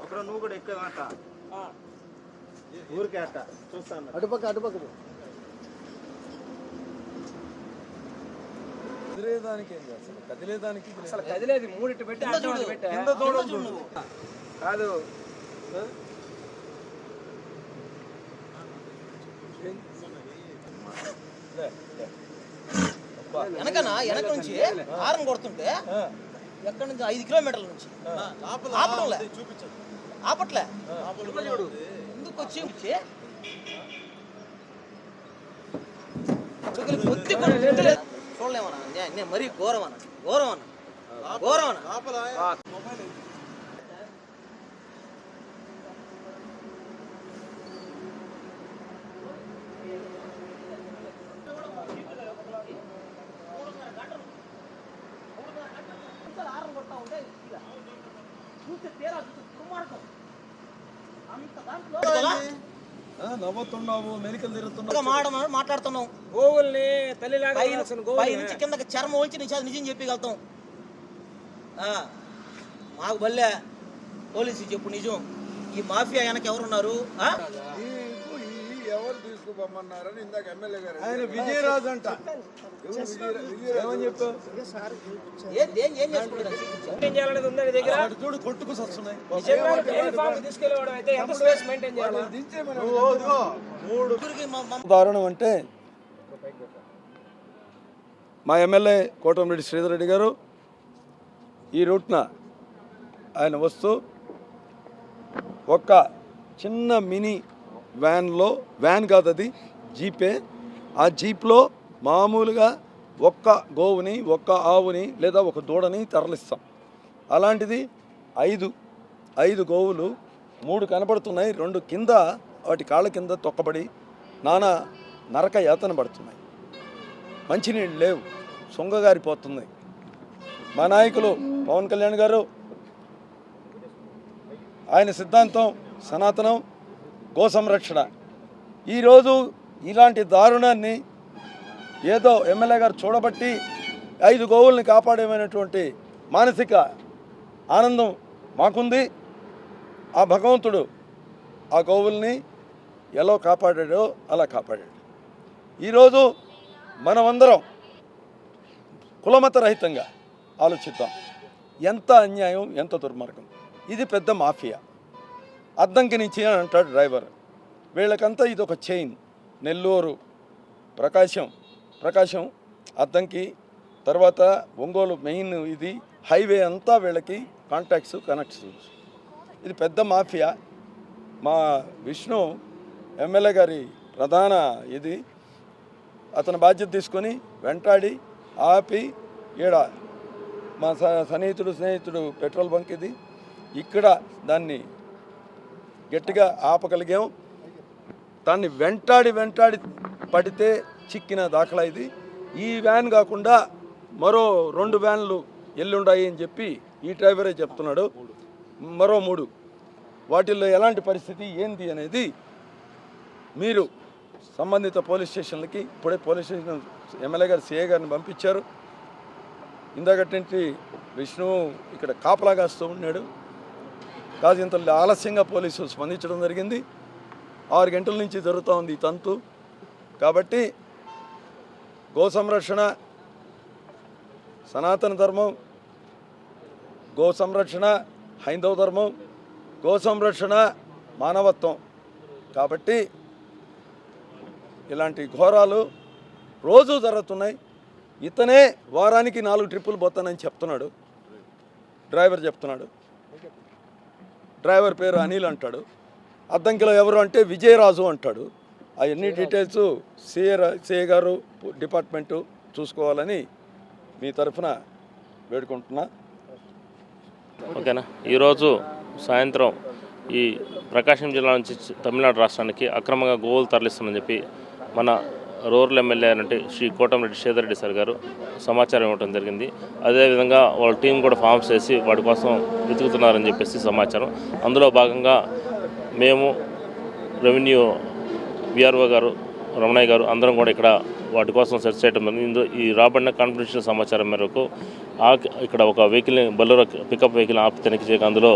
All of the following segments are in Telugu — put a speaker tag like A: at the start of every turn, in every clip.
A: ఒకరు నువ్వు కూడా ఎక్కువ మాట ఊరికే అట్ట చూస్తాను.
B: అటుపక్క కదిలేదానికి ఏం చేస్తాను? కదిలేదానికి
C: అసలు కదిలేదు మూడిట్టు పెట్టి
B: కింద చూడదు
C: కాదు.
D: వెనక నుంచి హారం కొడుతుంటే ఎక్కడి నుంచి 5 కిలోమీటర్ల నుంచి ఆపట్లే ఎందుకు వచ్చి చూడలేమన్నా నేను మరీ ఘోరమన్నా
B: నవ్వుతున్నావు, మెలికలు తిరుగుతున్నావు,
D: మాట్లాడుతున్నావు.
C: గోవుల్ని తల్లిలాగా
D: పై నుంచి కిందకి చర్మం వచ్చి నిజం చెప్పగలుగుతాం. మాకు బల్లే పోలీసు చెప్పు నిజం. ఈ మాఫియా వెనక ఎవరున్నారు?
B: ఎవరు తీసుకుపోమన్నారని ఇందాక ఎమ్మెల్యే గారు ఆయన విజయరాజు అంట. ఏమని చెప్పావు? చూడు కొట్టుకు వస్తున్నాయి. దారుణం అంటే మా ఎమ్మెల్యే కోటమిరెడ్డి శ్రీధర్ రెడ్డి గారు ఈ రూట్న ఆయన వస్తూ ఒక్క చిన్న మినీ వ్యాన్ కాదు, అది జీపే. ఆ జీప్లో మామూలుగా ఒక్క గోవుని, ఒక్క ఆవుని లేదా ఒక దూడని తరలిస్తాం. అలాంటిది 5 గోవులు, 3 కనపడుతున్నాయి, 2 కింద వాటి కాళ్ళ కింద తొక్కబడి నానా నరక యాతన పడుతున్నాయి. మంచినీళ్ళు లేవు, సొంగగారిపోతుంది. మా నాయకులు పవన్ కళ్యాణ్ గారు ఆయన సిద్ధాంతం సనాతనం, గో సంరక్షణ. ఈరోజు ఇలాంటి దారుణాన్ని ఏదో ఎమ్మెల్యే గారు చూడబట్టి 5 గోవుల్ని కాపాడేమైనటువంటి మానసిక ఆనందం మాకుంది. ఆ భగవంతుడు ఆ గోవుల్ని ఎలా కాపాడాడో అలా కాపాడాడు. ఈరోజు మనమందరం కులమత రహితంగా ఆలోచిద్దాం. ఎంత అన్యాయం, ఎంత దుర్మార్గం. ఇది పెద్ద మాఫియా. అద్దంకి నుంచి అని అంటాడు డ్రైవర్. వీళ్ళకంతా ఇది ఒక చైన్. నెల్లూరు, ప్రకాశం, అద్దంకి, తర్వాత ఒంగోలు మెయిన్ ఇది హైవే అంతా వీళ్ళకి కాంటాక్ట్స్, కనెక్షన్స్. ఇది పెద్ద మాఫియా. మా విష్ణు ఎమ్మెల్యే గారి ప్రధాన ఇది అతని బాధ్యత తీసుకొని వెంటాడి ఆపి ఈడ మా స్నేహితుడు పెట్రోల్ బంక్ ఇది ఇక్కడ దాన్ని గట్టిగా ఆపగలిగాం. దాన్ని వెంటాడి పడితే చిక్కిన దాఖలా ఇది. ఈ వ్యాన్ కాకుండా మరో 2 వ్యాన్లు ఎల్లుండాయి అని చెప్పి ఈ డ్రైవరే చెప్తున్నాడు. మరో 3 వాటిల్లో ఎలాంటి పరిస్థితి ఏంది అనేది మీరు సంబంధిత పోలీస్ స్టేషన్లకి ఇప్పుడే పోలీస్ స్టేషన్ ఎమ్మెల్యే గారు సిఐ గారిని పంపించారు. ఇందాకటి విష్ణు ఇక్కడ కాపలా కాస్తూ ఉన్నాడు. కాదు ఇంత ఆలస్యంగా పోలీసులు స్పందించడం జరిగింది. 6 గంటల నుంచి జరుగుతూ ఉంది ఈ తంతు. కాబట్టి గో సంరక్షణ సనాతన ధర్మం, గో సంరక్షణ హైందవ ధర్మం, గో సంరక్షణ మానవత్వం. కాబట్టి ఇలాంటి ఘోరాలు రోజు జరుగుతున్నాయి. ఇతనే వారానికి 4 ట్రిప్పులు పోతానని చెప్తున్నాడు డ్రైవర్ చెప్తున్నాడు. డ్రైవర్ పేరు అనిల్ అంటాడు. అద్దంకిలో ఎవరు అంటే విజయరాజు అంటాడు. అవన్నీ డీటెయిల్స్ సిఏ గారు డిపార్ట్మెంటు చూసుకోవాలని మీ తరఫున వేడుకుంటున్నా.
E: ఓకేనా. ఈరోజు సాయంత్రం ఈ ప్రకాశం జిల్లా నుంచి తమిళనాడు రాష్ట్రానికి అక్రమంగా గోవులు తరలిస్తామని చెప్పి మన రూరల్ ఎమ్మెల్యే అంటే శ్రీ కోటమిరెడ్డి శ్రీధర్ రెడ్డి సార్ గారు సమాచారం ఇవ్వడం జరిగింది. అదేవిధంగా వాళ్ళ టీం కూడా ఫామ్స్ చేసి వాటి కోసం వెతుకుతున్నారని చెప్పేసి సమాచారం. అందులో భాగంగా మేము రెవెన్యూ విఆర్ఓ గారు, రమణయ్య గారు అందరం కూడా ఇక్కడ వాటి కోసం సెర్చ్ చేయడం జరిగింది. ఈ రాబడిన కాన్ఫిడెన్షియల్ సమాచారం మేరకు ఇక్కడ ఒక వెహికల్ని బొలెరో పికప్ వెహికల్ ఆపి తనిఖీ చేయగా అందులో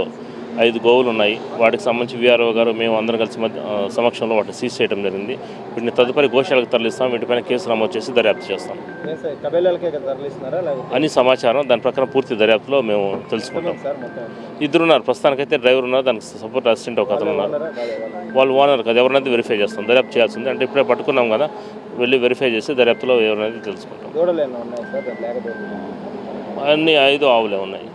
E: 5 గోవులు ఉన్నాయి. వాటికి సంబంధించి వీఆర్ఓ గారు మేము అందరం కలిసి సమక్షంలో వాటిని సీజ్ చేయడం జరిగింది. వీటిని తదుపరి గోశాలకు తరలిస్తాం. వీటిపైన కేసు నమోదు చేసి దర్యాప్తు చేస్తాం అని సమాచారం. దాని ప్రకారం పూర్తి దర్యాప్తులో మేము తెలుసుకుంటాం. 2 ఉన్నారు ప్రస్తుతానికైతే. డ్రైవర్ ఉన్నారు, దానికి సపోర్ట్ అసిస్టెంట్ ఒక అతను ఉన్నారు. వాళ్ళు ఓనర్ కదా, ఎవరినైతే వెరిఫై చేస్తాం. దర్యాప్తు చేయాల్సింది అంటే ఇప్పుడే పట్టుకున్నాం కదా, వెళ్ళి వెరిఫై చేసి దర్యాప్తులో ఎవరినైతే తెలుసుకుంటాం. అన్ని 5 ఆవులే ఉన్నాయి.